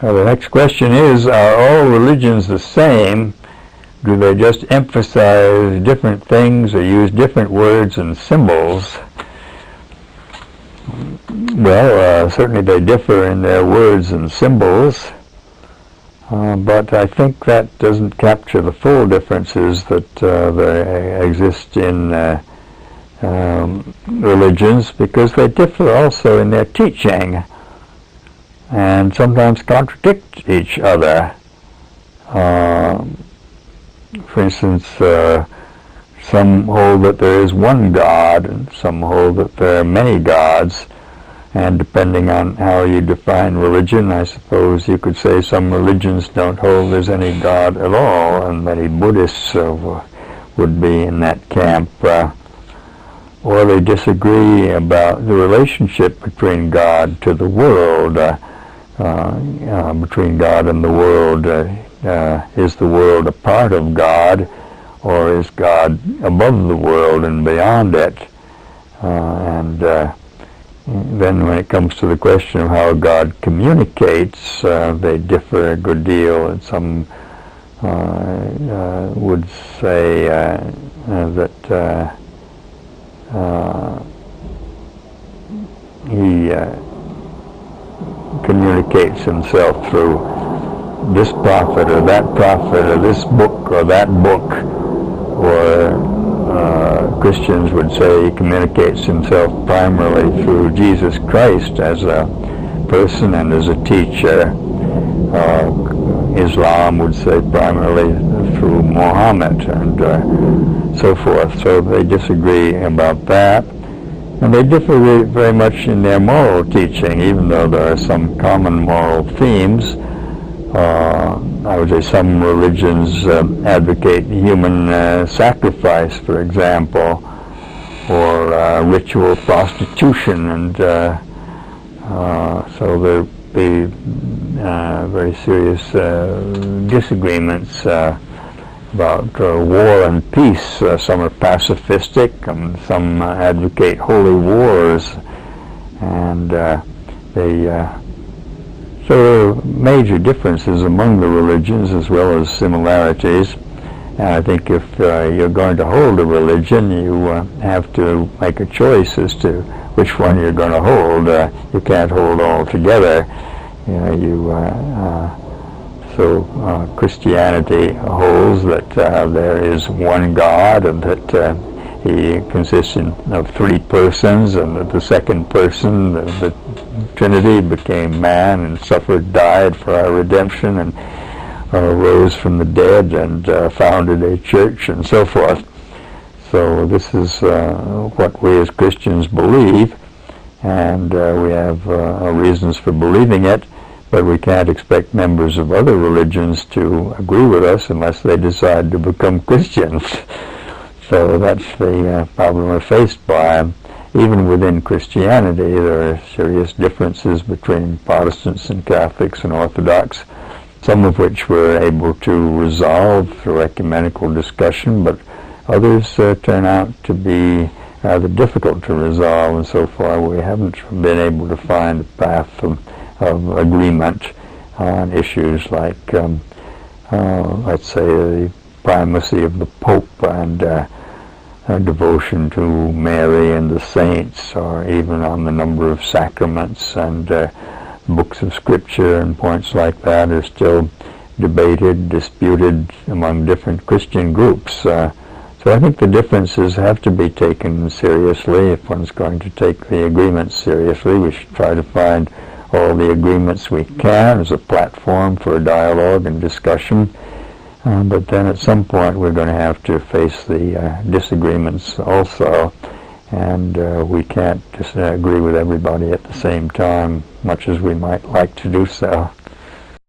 The next question is, are all religions the same? Do they just emphasize different things or use different words and symbols? Well, certainly they differ in their words and symbols, but I think that doesn't capture the full differences that there exist in religions, because they differ also in their teaching and sometimes contradict each other. For instance, some hold that there is one God, and some hold that there are many gods, and depending on how you define religion, I suppose you could say some religions don't hold there's any God at all, and many Buddhists would be in that camp. Or they disagree about the relationship between God to the world, between God and the world. Is the world a part of God, or is God above the world and beyond it? And then when it comes to the question of how God communicates, they differ a good deal. And some would say that he communicates himself through this prophet or that prophet, or this book or that book. Or Christians would say he communicates himself primarily through Jesus Christ as a person and as a teacher. Islam would say primarily through Muhammad, and so forth. So they disagree about that. And they differ very much in their moral teaching, even though there are some common moral themes. I would say some religions advocate human sacrifice, for example, or ritual prostitution, and so there be very serious disagreements about war and peace. Some are pacifistic, and some advocate holy wars, and so there are major differences among the religions as well as similarities. And I think if you're going to hold a religion, you have to make a choice as to which one you're going to hold. You can't hold all together. So Christianity holds that there is one God, and that he consists of three persons, and that the second person, the Trinity, became man and suffered, died for our redemption, and rose from the dead and founded a church, and so forth. So this is what we as Christians believe, and we have reasons for believing it, but we can't expect members of other religions to agree with us unless they decide to become Christians. So that's the problem we're faced by. Even within Christianity, there are serious differences between Protestants and Catholics and Orthodox, some of which we're able to resolve through ecumenical discussion, but others turn out to be rather difficult to resolve, and so far we haven't been able to find a path of agreement on issues like, let's say, the primacy of the Pope and devotion to Mary and the saints, or even on the number of sacraments and books of Scripture, and points like that are still debated, disputed among different Christian groups. So I think the differences have to be taken seriously. If one's going to take the agreements seriously, we should try to find all the agreements we can as a platform for dialogue and discussion. But then at some point we're going to have to face the disagreements also, and we can't just agree with everybody at the same time, much as we might like to do so.